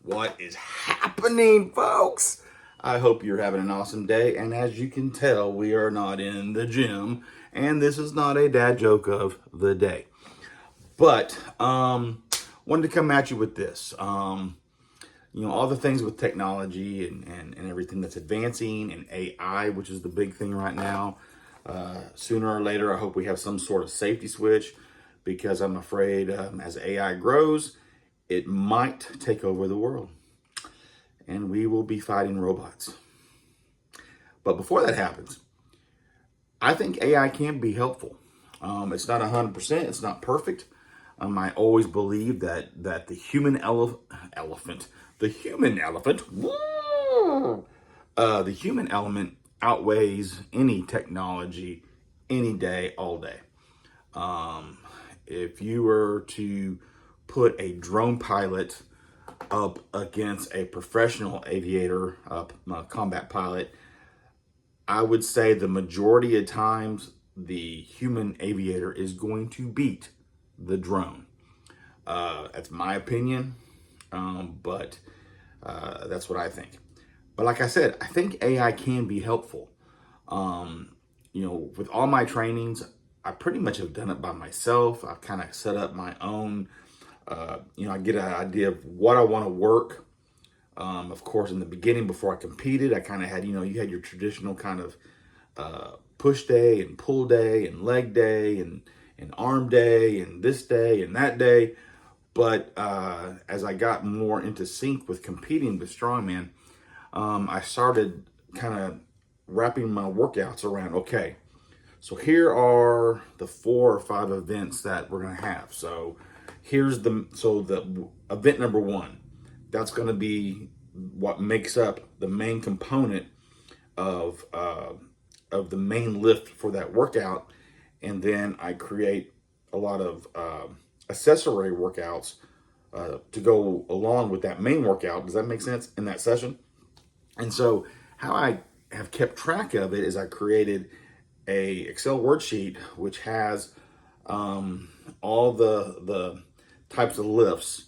What is happening, folks? I hope you're having an awesome day. And as you can tell, we are not in the gym. And this is not a dad joke of the day. But wanted to come at you with this. All the things with technology and everything that's advancing, and AI, which is the big thing right now. Sooner or later, I hope we have some sort of safety switch, because I'm afraid as AI grows, it might take over the world and we will be fighting robots. But before that happens, I think AI can be helpful. It's not 100%, it's not perfect. I always believe that the human elephant, the human element outweighs any technology any day, all day. If you were to put a drone pilot up against a professional aviator, a combat pilot, I would say the majority of times the human aviator is going to beat the drone. That's my opinion, but that's what I think. But like I said, I think AI can be helpful. With all my trainings, I pretty much have done it by myself. I've kind of set up my own, I get an idea of what I want to work. Of course, in the beginning, before I competed, I kind of had, you had your traditional kind of push day and pull day and leg day and arm day and this day and that day. But as I got more into sync with competing with Strongman, I started kind of wrapping my workouts around, okay, so here are the 4 or 5 events that we're going to have. So the event number 1, that's going to be what makes up the main component of the main lift for that workout. And then I create a lot of accessory workouts to go along with that main workout. Does that make sense in that session? And so how I have kept track of it is I created a Excel worksheet which has all the types of lifts,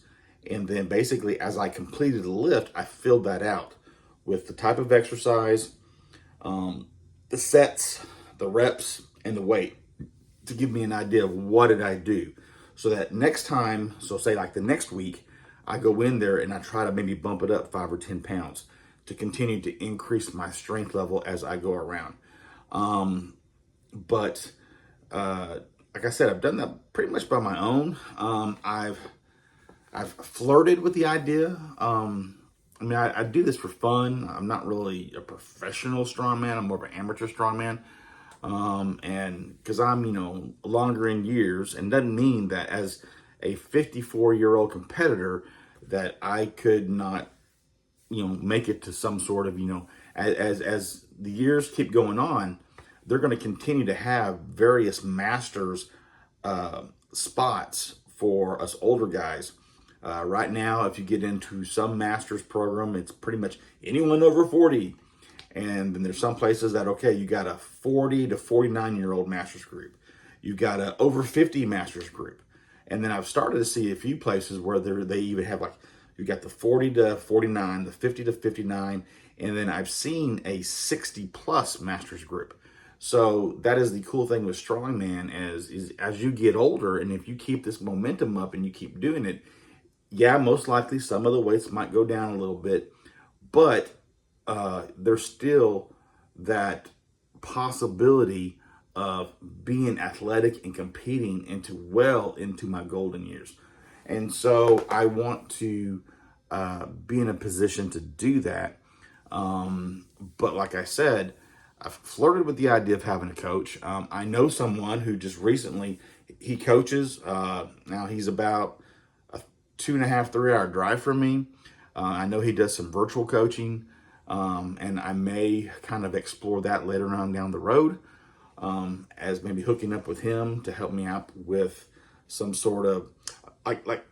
and then basically as I completed the lift, I filled that out with the type of exercise, the sets, the reps, and the weight, to give me an idea of what did I do, so that next time, so say like the next week, I go in there and I try to maybe bump it up 5 or 10 pounds to continue to increase my strength level as I go around. But like I said, I've done that pretty much by my own. I've flirted with the idea. I do this for fun. I'm not really a professional strongman. I'm more of an amateur strongman. And because I'm, longer in years, and doesn't mean that as a 54-year-old competitor that I could not, make it to some sort of, as the years keep going on, they're going to continue to have various masters spots for us older guys. Right now, if you get into some master's program, it's pretty much anyone over 40. And then there's some places that, okay, you got a 40 to 49-year-old master's group. You got a over 50 master's group. And then I've started to see a few places where they even have, like, you got the 40 to 49, the 50 to 59, and then I've seen a 60 plus master's group. So that is the cool thing with Strongman is as you get older, and if you keep this momentum up and you keep doing it, yeah, most likely some of the weights might go down a little bit, but there's still that possibility of being athletic and competing into my golden years. And so I want to be in a position to do that. But like I said, I've flirted with the idea of having a coach. I know someone who just recently, he coaches. Now he's about a 2.5, 3 hour drive from me. I know he does some virtual coaching. And I may kind of explore that later on down the road, as maybe hooking up with him to help me out with some sort of, like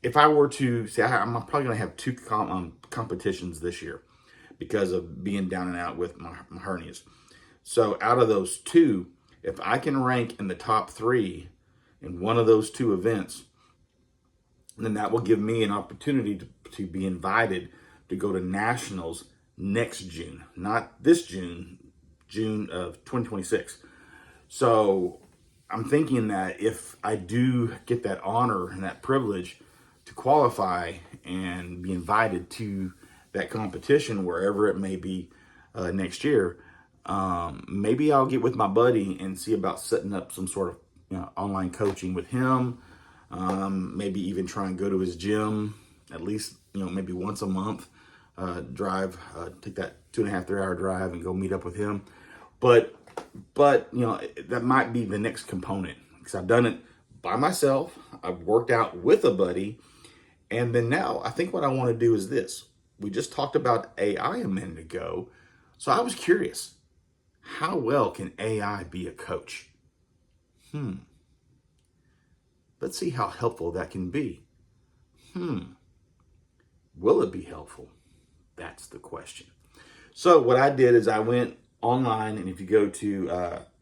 if I were to say, I'm probably going to have 2 competitions this year because of being down and out with my hernias. So out of those 2, if I can rank in the top 3 in one of those 2 events, And then that will give me an opportunity to be invited to go to nationals next June, not this June, June of 2026. So I'm thinking that if I do get that honor and that privilege to qualify and be invited to that competition, wherever it may be next year, maybe I'll get with my buddy and see about setting up some sort of online coaching with him. Maybe even try and go to his gym at least, maybe once a month. Take that 2.5, 3 hour drive and go meet up with him. But that might be the next component, because I've done it by myself. I've worked out with a buddy. And then now I think what I want to do is this. We just talked about AI a minute ago. So I was curious, how well can AI be a coach? Let's see how helpful that can be. Will it be helpful? That's the question. So what I did is I went online, and if you go to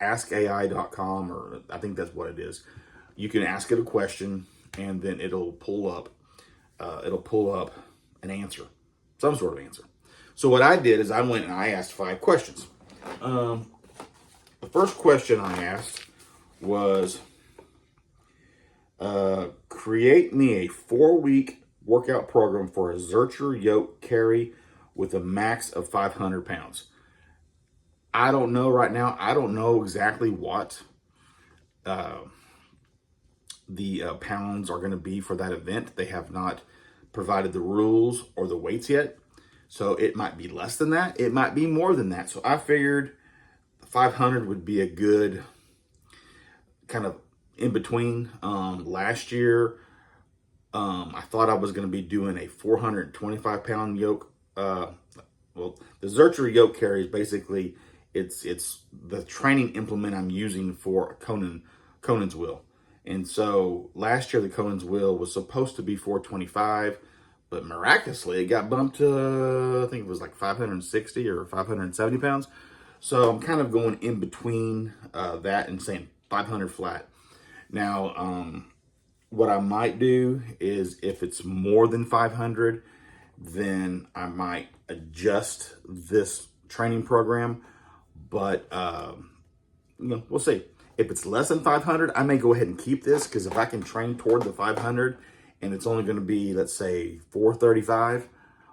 askai.com, or I think that's what it is, you can ask it a question, and then it'll pull up an answer, some sort of answer. So what I did is I went and I asked 5 questions. The first question I asked was, create me a 4-week workout program for a Zercher yoke carry with a max of 500 pounds. I don't know right now. I don't know exactly what the pounds are going to be for that event. They have not provided the rules or the weights yet. So it might be less than that. It might be more than that. So I figured 500 would be a good kind of in between. Last year, I thought I was going to be doing a 425 pound yoke. The Zercher yoke carry is basically, it's the training implement I'm using for Conan's wheel. And so last year the Conan's wheel was supposed to be 425, but miraculously it got bumped to, I think it was like 560 or 570 pounds. So I'm kind of going in between that and saying 500 flat. Now, what I might do is, if it's more than 500, then I might adjust this training program. But we'll see. If it's less than 500, I may go ahead and keep this, because if I can train toward the 500 and it's only going to be, let's say, 435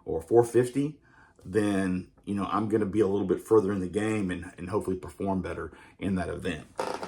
or 450, then I'm going to be a little bit further in the game and hopefully perform better in that event.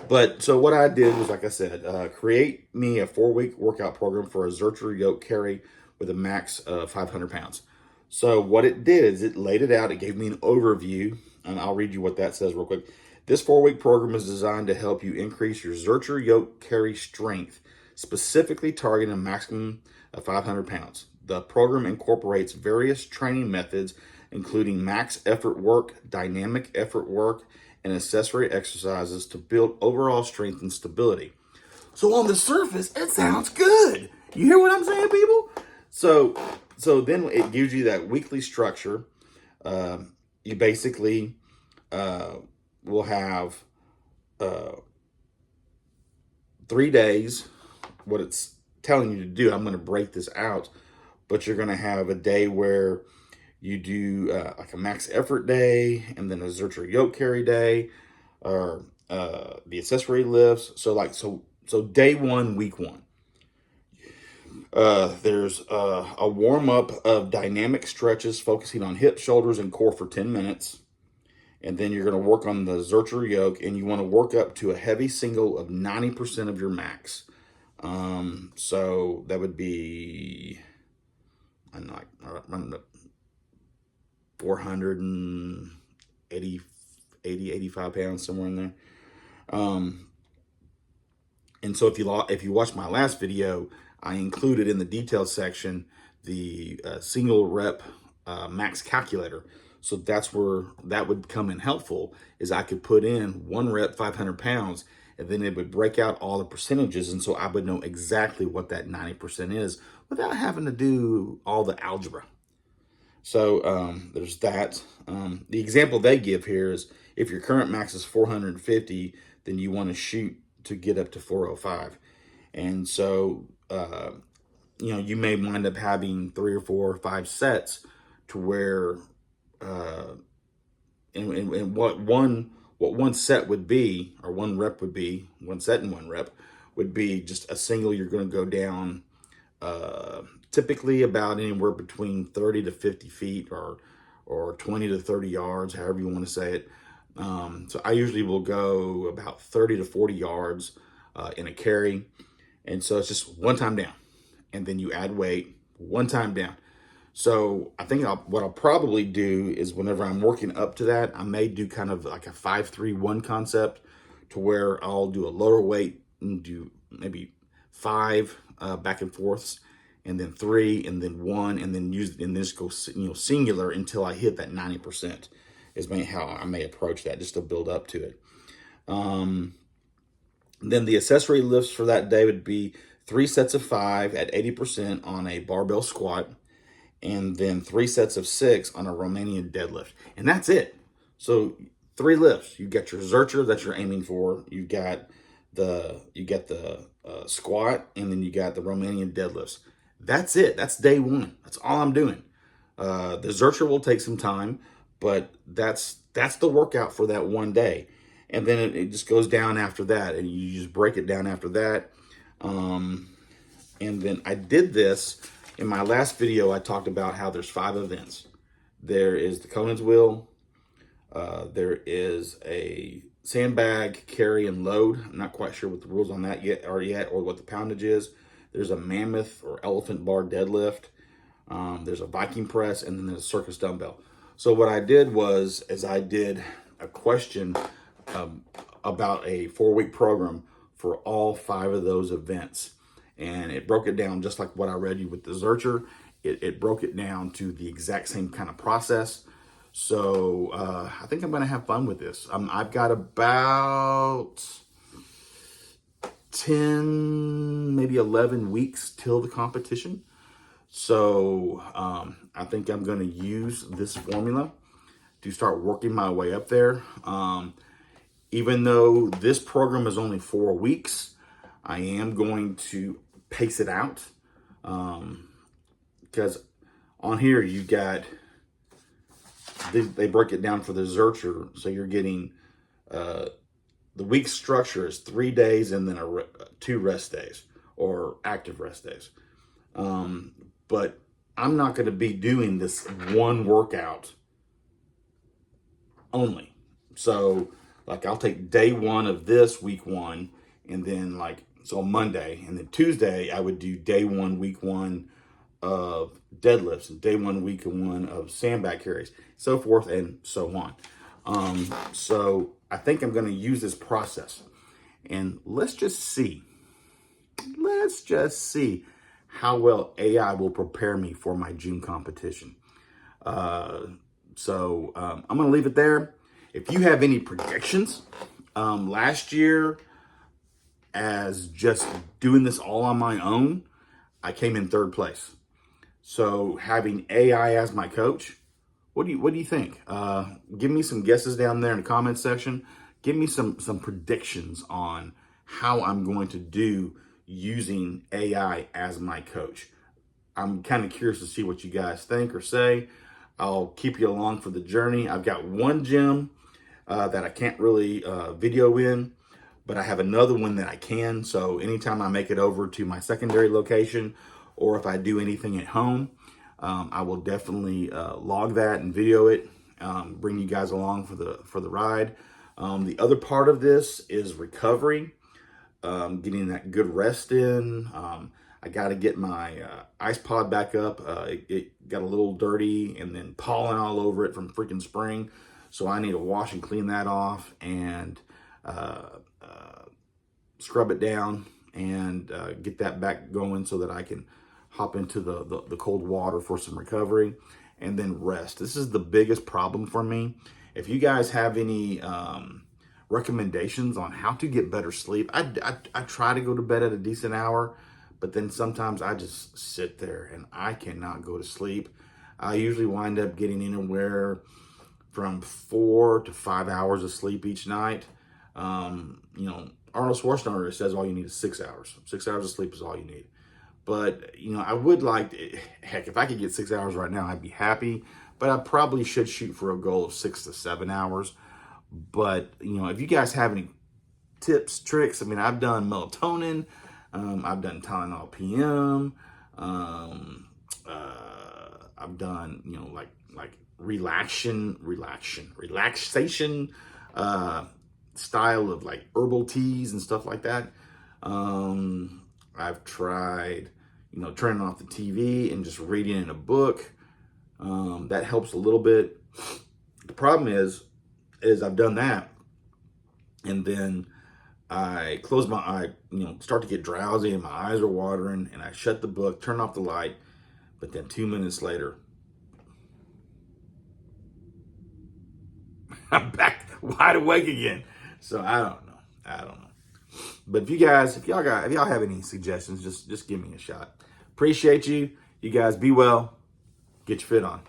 But so what I did was, like I said, create me a 4-week workout program for a Zercher yoke carry with a max of 500 pounds. So what it did is it laid it out. It gave me an overview, and I'll read you what that says real quick. This 4-week program is designed to help you increase your Zercher yoke carry strength, specifically targeting a maximum of 500 pounds. The program incorporates various training methods, including max effort work, dynamic effort work, and accessory exercises to build overall strength and stability. So on the surface, it sounds good. You hear what I'm saying, people? So then it gives you that weekly structure. You basically will have 3 days. What it's telling you to do, I'm going to break this out, but you're going to have a day where you do like a max effort day, and then a Zercher yoke carry day, or the accessory lifts. So day 1, week 1. There's a warm up of dynamic stretches focusing on hips, shoulders, and core for 10 minutes. And then you're going to work on the Zercher yoke, and you want to work up to a heavy single of 90% of your max. So that would be, I'm like, running up 480, 85 pounds, somewhere in there. And so if you watch my last video, I included in the details section the single rep max calculator. So that's where that would come in helpful, is I could put in 1 rep, 500 pounds, and then it would break out all the percentages. And so I would know exactly what that 90% is without having to do all the algebra. So there's that. The example they give here is, if your current max is 450, then you want to shoot to get up to 405. And so you may wind up having 3 or 4 or 5 sets to where, uh, and what one set would be, or one rep would be, one set and one rep would be just a single. You're going to go down typically about anywhere between 30 to 50 feet, or 20 to 30 yards, however you want to say it. So I usually will go about 30 to 40 yards in a carry. And so it's just one time down, and then you add weight, one time down. So I think what I'll probably do is, whenever I'm working up to that, I may do kind of like a 5-3-1 concept, to where I'll do a lower weight and do maybe 5 back and forths, and then 3, and then 1, and then just go singular until I hit that 90%. Is how I may approach that, just to build up to it. Then the accessory lifts for that day would be 3 sets of 5 at 80% on a barbell squat, and then 3 sets of 6 on a Romanian deadlift. And that's it. So 3 lifts. You got your Zercher that you're aiming for. You got the squat, and then you got the Romanian deadlifts. That's it. That's day 1. That's all I'm doing. The Zercher will take some time, but that's the workout for that one day. And then it just goes down after that, and you just break it down after that. And then I did this in my last video. I talked about how there's 5 events. There is the Conan's wheel. There is a sandbag, carry, and load. I'm not quite sure what the rules on that yet, or what the poundage is. There's a mammoth or elephant bar deadlift. There's a Viking press, and then there's a circus dumbbell. So what I did was, I did a question about a 4-week program for all 5 of those events. And it broke it down just like what I read you with the Zercher. It broke it down to the exact same kind of process. So I think I'm going to have fun with this. I've got about 10, maybe 11 weeks till the competition. So I think I'm going to use this formula to start working my way up there. Even though this program is only 4 weeks, I am going to pace it out. Because on here you got, they break it down for the Zercher. So you're getting, the week structure is 3 days and then 2 rest days, or active rest days. But I'm not going to be doing this one workout only. So like, I'll take day 1 of this week 1, and then so Monday, and then Tuesday I would do day 1, week 1 of deadlifts, and day 1, week 1 of sandbag carries, so forth and so on. So I think I'm going to use this process, and let's just see how well AI will prepare me for my June competition. So I'm going to leave it there. If you have any predictions, last year, as just doing this all on my own, I came in 3rd place. So having AI as my coach, what do you think? Give me some guesses down there in the comments section. Give me some predictions on how I'm going to do using AI as my coach. I'm kind of curious to see what you guys think or say. I'll keep you along for the journey. I've got one gym that I can't really video in, but I have another one that I can. So anytime I make it over to my secondary location, or if I do anything at home, I will definitely log that and video it, bring you guys along for the ride. The other part of this is recovery, getting that good rest in. I got to get my ice pod back up. It got a little dirty, and then pollen all over it from freaking spring. So I need to wash and clean that off, and scrub it down, and get that back going so that I can hop into the cold water for some recovery, and then rest. This is the biggest problem for me. If you guys have any recommendations on how to get better sleep, I try to go to bed at a decent hour, but then sometimes I just sit there and I cannot go to sleep. I usually wind up getting anywhere from 4 to 5 hours of sleep each night. Arnold Schwarzenegger says all you need is 6 hours. 6 hours of sleep is all you need. But, you know, I would like, heck, if I could get 6 hours right now, I'd be happy. But I probably should shoot for a goal of 6 to 7 hours. But, you know, if you guys have any tips, tricks, I mean, I've done melatonin, I've done Tylenol PM, I've done, you know, like relaxation style of like herbal teas and stuff like that. I've tried, you know, turning off the TV and just reading in a book. That helps a little bit. The problem is I've done that, and then I close my eye, you know, start to get drowsy and my eyes are watering, and I shut the book, turn off the light, but then 2 minutes later, I'm back wide awake again. So I don't know. But if y'all have any suggestions, just give me a shot. Appreciate you. You guys be well. Get your fit on.